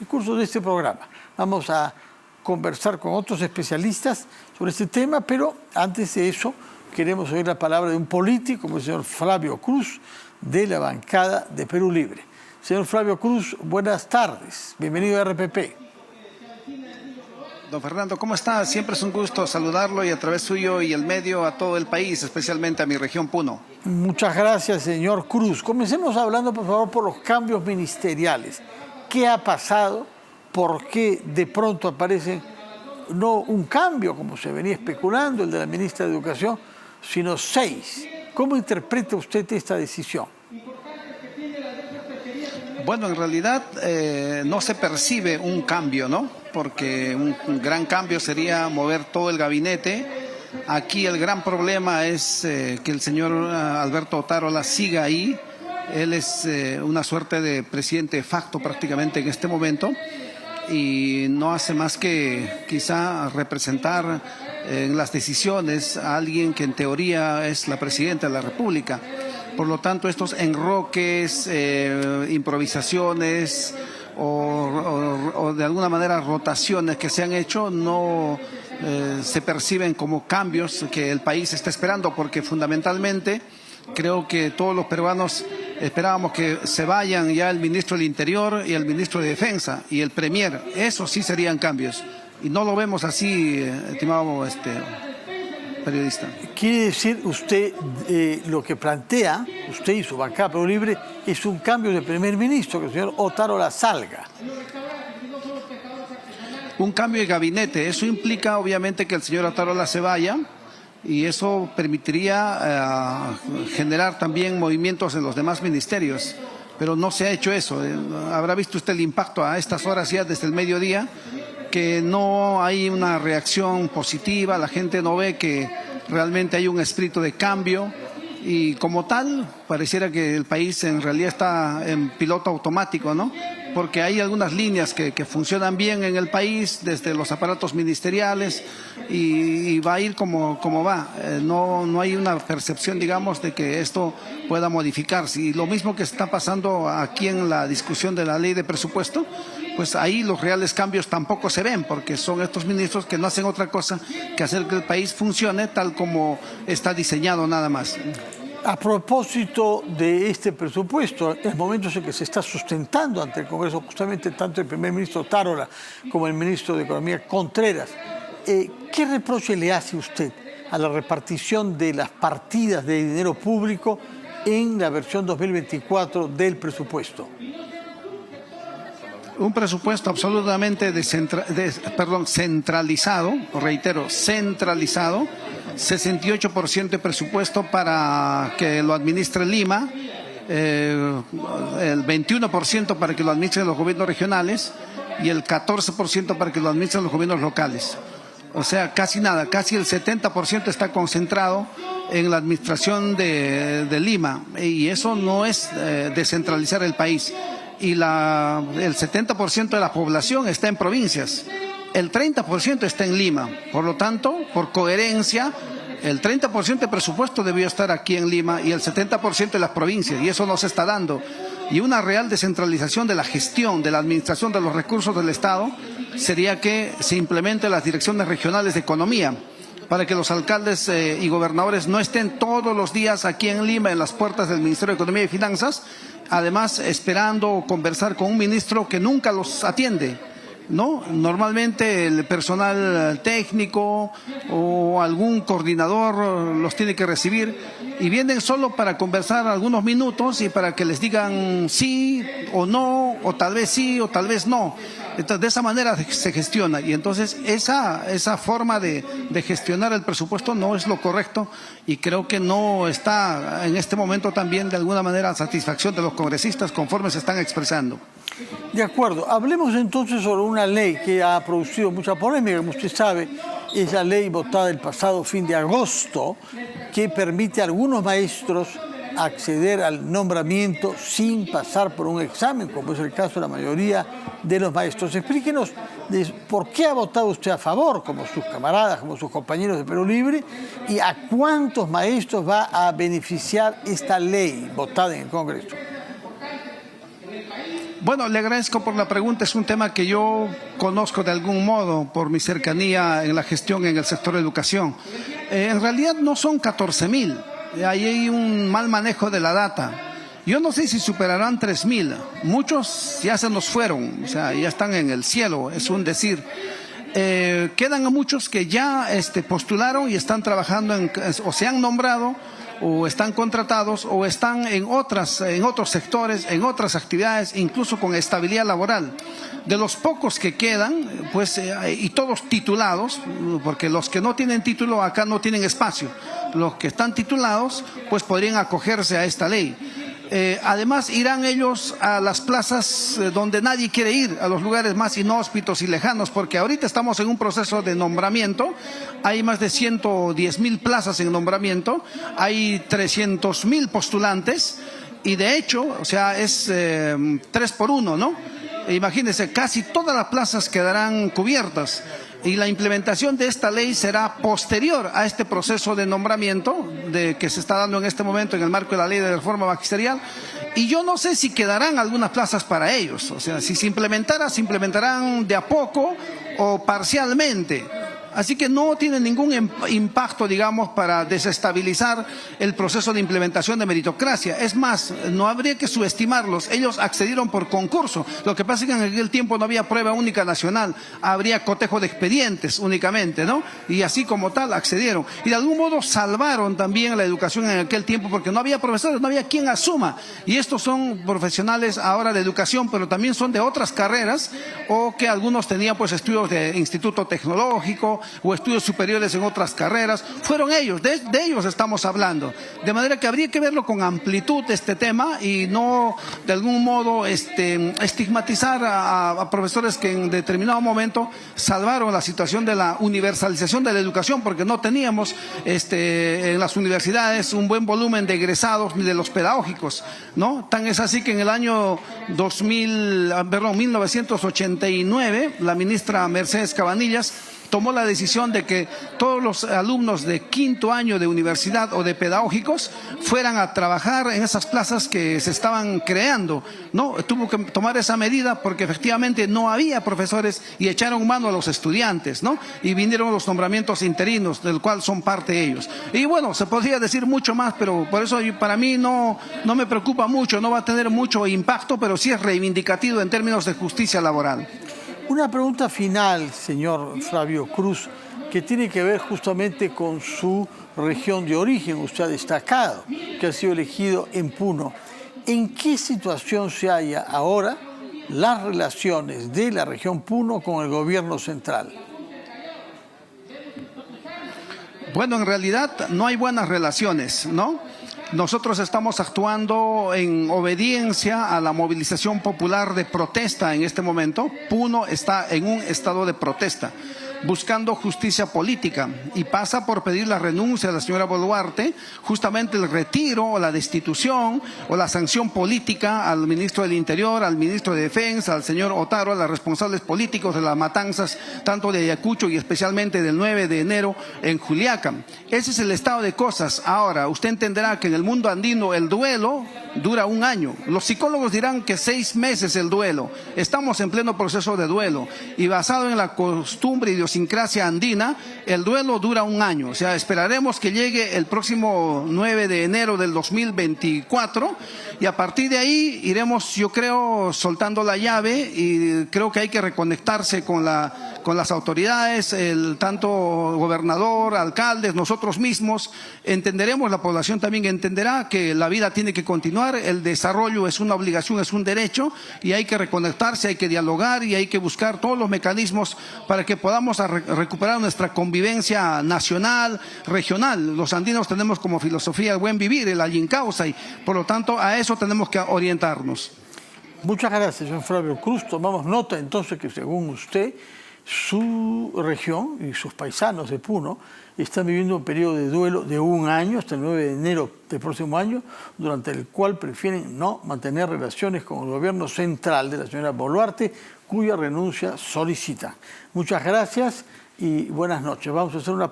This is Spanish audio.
el curso de este programa. Vamos a conversar con otros especialistas sobre este tema, pero antes de eso queremos oír la palabra de un político como el señor Flavio Cruz, de la bancada de Perú Libre. Señor Flavio Cruz, buenas tardes. Bienvenido a RPP. Don Fernando, ¿cómo está? Siempre es un gusto saludarlo y a través suyo y el medio a todo el país, especialmente a mi región Puno. Muchas gracias, señor Cruz. Comencemos hablando, por favor, por los cambios ministeriales. ¿Qué ha pasado? ¿Por qué de pronto aparece no un cambio, como se venía especulando, el de la ministra de Educación, sino 6? ¿Cómo interpreta usted esta decisión? Bueno, en realidad no se percibe un cambio, ¿no? Porque un gran cambio sería mover todo el gabinete. Aquí el gran problema es que el señor Alberto Otárola siga ahí. Él es una suerte de presidente de facto prácticamente en este momento y no hace más que quizá representar en las decisiones a alguien que en teoría es la presidenta de la República. Por lo tanto, estos enroques, improvisaciones o de alguna manera rotaciones que se han hecho no se perciben como cambios que el país está esperando, porque fundamentalmente creo que todos los peruanos esperábamos que se vayan ya el ministro del Interior y el ministro de Defensa y el Premier. Eso sí serían cambios. Y no lo vemos así, estimado periodista. Quiere decir usted, lo que plantea usted y su bancada Perú Libre es un cambio de primer ministro, que el señor Otárola salga. Un cambio de gabinete. Eso implica obviamente que el señor Otárola se vaya y eso permitiría generar también movimientos en los demás ministerios. Pero no se ha hecho eso. Habrá visto usted el impacto a estas horas ya desde el mediodía, que no hay una reacción positiva, la gente no ve que realmente hay un espíritu de cambio y como tal pareciera que el país en realidad está en piloto automático, ¿no? Porque hay algunas líneas que funcionan bien en el país desde los aparatos ministeriales y va a ir como va. No hay una percepción, digamos, de que esto pueda modificarse. Y lo mismo que está pasando aquí en la discusión de la ley de presupuesto, pues ahí los reales cambios tampoco se ven, porque son estos ministros que no hacen otra cosa que hacer que el país funcione tal como está diseñado nada más. A propósito de este presupuesto, en momentos en que se está sustentando ante el Congreso justamente tanto el primer ministro Otárola como el ministro de Economía Contreras, ¿qué reproche le hace usted a la repartición de las partidas de dinero público en la versión 2024 del presupuesto? Un presupuesto absolutamente centralizado, reitero, centralizado, 68% de presupuesto para que lo administre Lima, el 21% para que lo administren los gobiernos regionales y el 14% para que lo administren los gobiernos locales. O sea, casi nada, casi el 70% está concentrado en la administración de Lima y eso no es descentralizar el país. Y el 70% de la población está en provincias, el 30% está en Lima. Por lo tanto, por coherencia, el 30% de presupuesto debió estar aquí en Lima y el 70% en las provincias, y eso no se está dando. Y una real descentralización de la gestión, de la administración de los recursos del Estado, sería que se implementen las direcciones regionales de economía, para que los alcaldes y gobernadores no estén todos los días aquí en Lima, en las puertas del Ministerio de Economía y Finanzas, además esperando conversar con un ministro que nunca los atiende, ¿no? Normalmente el personal técnico o algún coordinador los tiene que recibir y vienen solo para conversar algunos minutos y para que les digan sí o no, o tal vez sí o tal vez no. Entonces, de esa manera se gestiona y entonces esa forma de gestionar el presupuesto no es lo correcto y creo que no está en este momento también de alguna manera a satisfacción de los congresistas conforme se están expresando. De acuerdo. Hablemos entonces sobre una ley que ha producido mucha polémica, como usted sabe, es la ley votada el pasado fin de agosto que permite a algunos maestros acceder al nombramiento sin pasar por un examen, como es el caso de la mayoría de los maestros. Explíquenos por qué ha votado usted a favor, como sus camaradas, como sus compañeros de Perú Libre, y a cuántos maestros va a beneficiar esta ley votada en el Congreso. Bueno, le agradezco por la pregunta. Es un tema que yo conozco de algún modo por mi cercanía en la gestión en el sector de educación. En realidad no son 14.000. Ahí hay un mal manejo de la data. Yo no sé si superarán 3.000. Muchos ya se nos fueron, o sea, ya están en el cielo, es un decir. Quedan muchos que ya postularon y están trabajando o se han nombrado, o están contratados, o están en otros sectores, en otras actividades, incluso con estabilidad laboral. De los pocos que quedan, pues, y todos titulados, porque los que no tienen título acá no tienen espacio. Los que están titulados, pues podrían acogerse a esta ley. Además, irán ellos a las plazas donde nadie quiere ir, a los lugares más inhóspitos y lejanos, porque ahorita estamos en un proceso de nombramiento. Hay más de 110.000 plazas en nombramiento, hay 300.000 postulantes, y de hecho, o sea, es 3 por 1, ¿no? Imagínense, casi todas las plazas quedarán cubiertas. Y la implementación de esta ley será posterior a este proceso de nombramiento que se está dando en este momento en el marco de la ley de reforma magisterial. Y yo no sé si quedarán algunas plazas para ellos. O sea, si se implementarán de a poco o parcialmente. Así que no tiene ningún impacto, digamos, para desestabilizar el proceso de implementación de meritocracia. Es más, no habría que subestimarlos. Ellos accedieron por concurso. Lo que pasa es que en aquel tiempo no había prueba única nacional. Habría cotejo de expedientes únicamente, ¿no? Y así como tal accedieron. Y de algún modo salvaron también la educación en aquel tiempo porque no había profesores, no había quien asuma. Y estos son profesionales ahora de educación, pero también son de otras carreras, o que algunos tenían pues estudios de instituto tecnológico o estudios superiores en otras carreras. Fueron ellos, de ellos estamos hablando. De manera que habría que verlo con amplitud este tema y no de algún modo estigmatizar a profesores que en determinado momento salvaron la situación de la universalización de la educación, porque no teníamos en las universidades un buen volumen de egresados ni de los pedagógicos, ¿no? Tan es así que en el año 1989, la ministra Mercedes Cabanillas tomó la decisión de que todos los alumnos de 5º año de universidad o de pedagógicos fueran a trabajar en esas plazas que se estaban creando, ¿no? Tuvo que tomar esa medida porque efectivamente no había profesores y echaron mano a los estudiantes, ¿no? Y vinieron los nombramientos interinos, del cual son parte ellos. Y bueno, se podría decir mucho más, pero por eso para mí no me preocupa mucho, no va a tener mucho impacto, pero sí es reivindicativo en términos de justicia laboral. Una pregunta final, señor Flavio Cruz, que tiene que ver justamente con su región de origen. Usted ha destacado que ha sido elegido en Puno. ¿En qué situación se halla ahora las relaciones de la región Puno con el gobierno central? Bueno, en realidad no hay buenas relaciones, ¿no? Nosotros estamos actuando en obediencia a la movilización popular de protesta en este momento. Puno está en un estado de protesta, buscando justicia política, y pasa por pedir la renuncia de la señora Boluarte, justamente el retiro o la destitución o la sanción política al ministro del Interior, al ministro de Defensa, al señor Otaro, a los responsables políticos de las matanzas, tanto de Ayacucho y especialmente del 9 de enero en Juliaca. Ese es el estado de cosas. Ahora, usted entenderá que en el mundo andino el duelo dura 1 año. Los psicólogos dirán que 6 meses el duelo. Estamos en pleno proceso de duelo y basado en la costumbre y idiosincrasia andina, el duelo dura 1 año. O sea, esperaremos que llegue el próximo 9 de enero del 2024 y a partir de ahí iremos, yo creo, soltando la llave, y creo que hay que reconectarse con las autoridades, tanto gobernador, alcaldes, nosotros mismos. Entenderemos, la población también entenderá que la vida tiene que continuar, el desarrollo es una obligación, es un derecho, y hay que reconectarse, hay que dialogar y hay que buscar todos los mecanismos para que podamos recuperar nuestra convivencia nacional, regional. Los andinos tenemos como filosofía el buen vivir, el allincausa, y por lo tanto a eso tenemos que orientarnos. Muchas gracias, señor Flavio Cruz. Tomamos nota entonces que, según usted, su región y sus paisanos de Puno están viviendo un periodo de duelo de 1 año, hasta el 9 de enero del próximo año, durante el cual prefieren no mantener relaciones con el gobierno central de la señora Boluarte, cuya renuncia solicitan. Muchas gracias y buenas noches. Vamos a hacer una